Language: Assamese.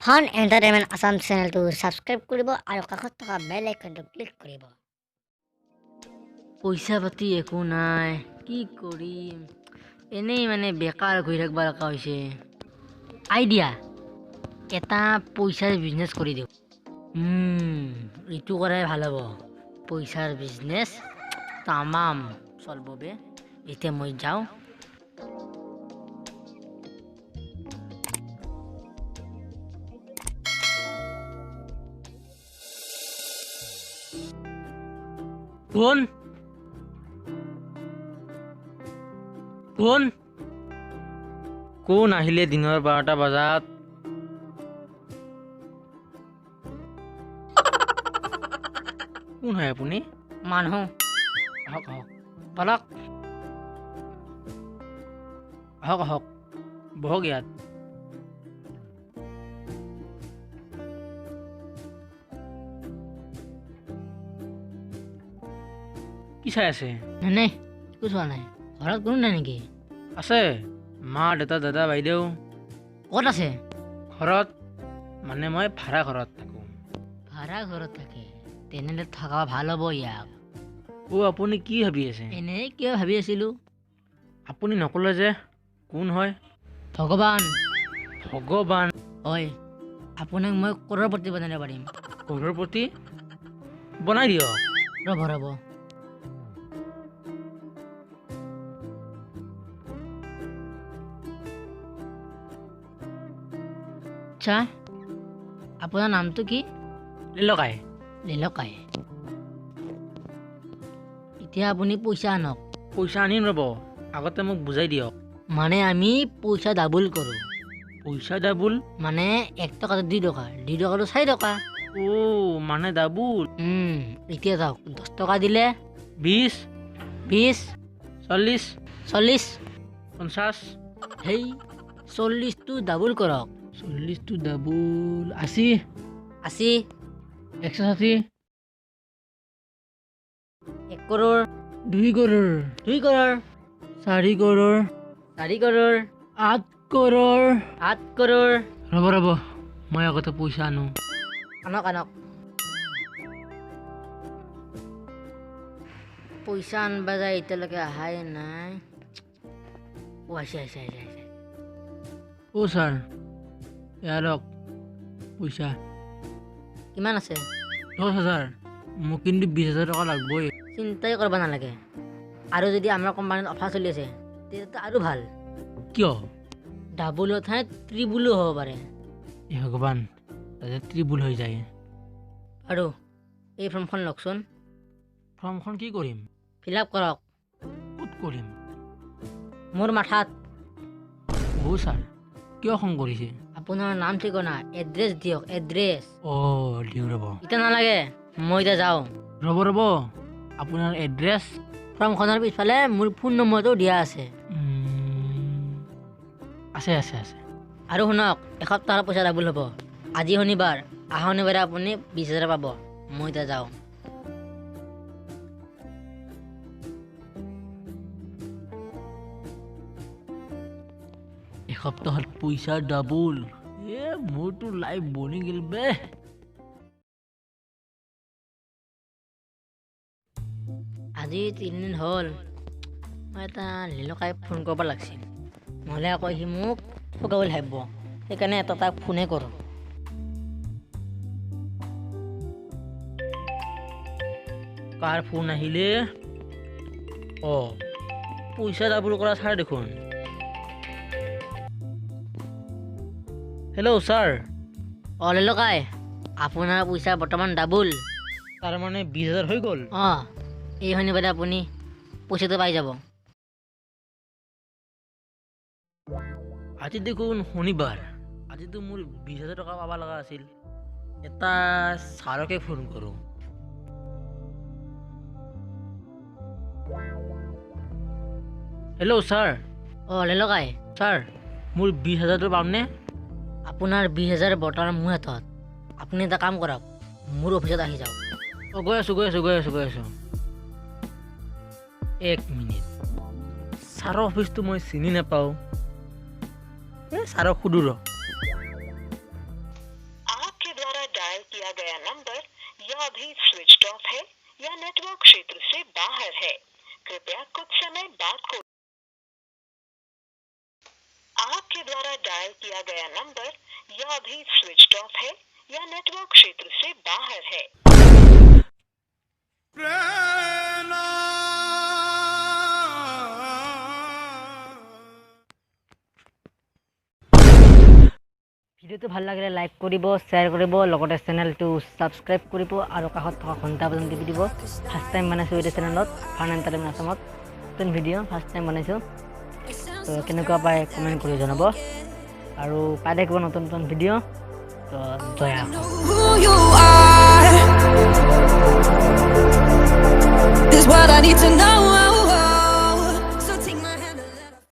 ফান এণ্টাৰটেইনমেণ্ট আছাম চেনেলটো ছাবস্ক্ৰাইব কৰিব আৰু কাষত থকা বেল আইকনটো ক্লিক কৰিব। পইচা পাতি একো নাই, কি কৰিম? এনেই বেকাৰ ঘূৰি থাকিব লগা হৈছে। আইডিয়া, এটা পইচাৰ বিজনেছ কৰি দিওঁ। এইটো কৰাই ভাল হ'ব। পইচাৰ বিজনেছ তামাম চলিব বে। এতিয়া মই যাওঁ। কোন কোন কোন আহিলে দিনৰ 12টা বজাত? কোন হয় আপুনি? মানুহ। আহক আহক, বলক। আহক আহক, বহক ইয়াত। কি চাই আছে? নাই একো চোৱা নাই। ঘৰত কোনো নাই নেকি? আছে, মা দেউতা দাদা বাইদেউ। ক'ত আছে? ঘৰত, মই ভাড়া ঘৰত থাকোঁ। ভাড়া ঘৰত থাকে? তেনেহ'লে থকা ভাল হ'ব ইয়াক। আপুনি কি ভাবি আছে? এনেই কিয় ভাবি আছিলোঁ। আপুনি নক'লে যে কোন হয়? ভগৱান। ভগৱান? হয়, আপোনাক মই কৰোড়পতি বনাব পাৰিম। কৰোড়পতি? বনাই দিয়ক। ৰ'ব। আচ্ছা, আপোনাৰ নামটো কি? লিলকাই। লিলকাই। এতিয়া আপুনি পইচা আনক। পইচা আনিম ৰ'ব, আগতে মোক বুজাই দিয়ক। আমি পইচা ডাবল কৰোঁ। পইচা ডাবল? 1 টকাটো 2 টকা, 2 টকাটো 4 টকা। ডাবল। এতিয়া যাওক, 10 টকা দিলে 20, 40, 50। সেই 40টো ডাবল কৰক। 40টো ডাবল 80, 160, 1 কৰোৰ, 2 কৰোৰ, 4 কৰোৰ, 8 কৰোৰ। ৰ'ব, মই আগতে পইচা আনো। আনক। পইচা আনবা যায়, এতিয়ালৈকে অহাই নাই। আহিছে। ছাৰ, ইয়াৰক পইচা। কিমান আছে? 10,000। মোক কিন্তু 20,000 টকা লাগবই। চিন্তাই কৰিব নালাগে। আৰু যদি আমাৰ কোম্পানীত অফাৰ চলি আছে তেতিয়াতো আৰু ভাল। কিয়? ডাবলৰ ঠাইত ত্ৰিবুলো হ'ব পাৰে। ভগৱান, তাতে ত্ৰিবুল হৈ যায়। আৰু এই ফৰ্মখন লওকচোন। ফৰ্মখন কি কৰিম? ফিল আপ কৰক। ক'ত কৰিম? মোৰ মাথাত। ছাৰ, কিয় খং কৰিছে? আপোনাৰ নাম ঠিকনা, এড্ৰেছ দিয়ক, এড্ৰেছ। দিওঁ ৰ'ব। এতিয়া নালাগে, মই এতিয়া যাওঁ। ৰ'ব, আপোনাৰ এড্ৰেছ? ফৰ্মখনৰ পিছফালে মোৰ ফোন নম্বৰটো দিয়া আছে। আছে। আৰু শুনক, এসপ্তাহৰ পইচা ডাবল হ'ব। আজি শনিবাৰ, অহা শনিবাৰে আপুনি 20,000 পাব। মই এতিয়া যাওঁ। এসপ্তাহত পইচা ডাবল। মোৰতো লাইফ বনি গেল বে। আজি 3 দিন হ'ল, মই এটা লিলকাই ফোন কৰিব লাগিছিল, নহ'লে আকৌ সি মোক ঠগা বুলি ভাবিব। সেইকাৰণে তাক ফোনে কৰোঁ। কাৰ ফোন আহিলে? পইচা ডাবল কৰা ছাৰ দেখোন। Hello' sir. লিলকাই, আপোনাৰ পইচা বৰ্তমান ডাবল। তাৰ 20,000 হৈ গ'ল? এই শনিবাৰে আপুনি পইচাটো পাই যাব। আজি দেখোন শনিবাৰ, আজিতো মোৰ 20,000 টকা পাব লগা আছিল। এটা ছাৰকে ফোন কৰোঁ। Hello' sir. লিলকাই। ছাৰ, মোৰ 20,000টো পামনে? আপোনাৰ 20,000 বৰ্তমান মোৰ হাতত। আপুনি এটা কাম কৰক, মোৰ অফিচত আহি যাওক। গৈ আছোঁ। 1 মিনিট। ছাৰৰ অফিচটো মই চিনি নাপাওঁ। ছাৰক সুধো ৰ। डायल किया गया नंबर या अभी स्विच ऑफ है या नेटवर्क क्षेत्र से बाहर है। कृपया कुछ समय बाद को आपके द्वारा डायल किया गया नंबर या अभी स्विच ऑफ है या नेटवर्क क्षेत्र से बाहर है। ভিডিওটো ভাল লাগিলে লাইক কৰিব, শ্বেয়াৰ কৰিব, লগতে চেনেলটো ছাবস্ক্ৰাইব কৰিব আৰু কাষত থকা ঘণ্টা বাজন টিপি দিব। ফাৰ্ষ্ট টাইম বনাইছোঁ এইটো চেনেলত, ফান এণ্টাৰটেইনমেণ্ট আছামত নতুন ভিডিঅ' ফাৰ্ষ্ট টাইম বনাইছোঁ। তো কেনেকুৱা পায় কমেণ্ট কৰি জনাব আৰু পাই থাকিব নতুন নতুন ভিডিঅ'। তো জয় আহক। Who you are is what I need to know.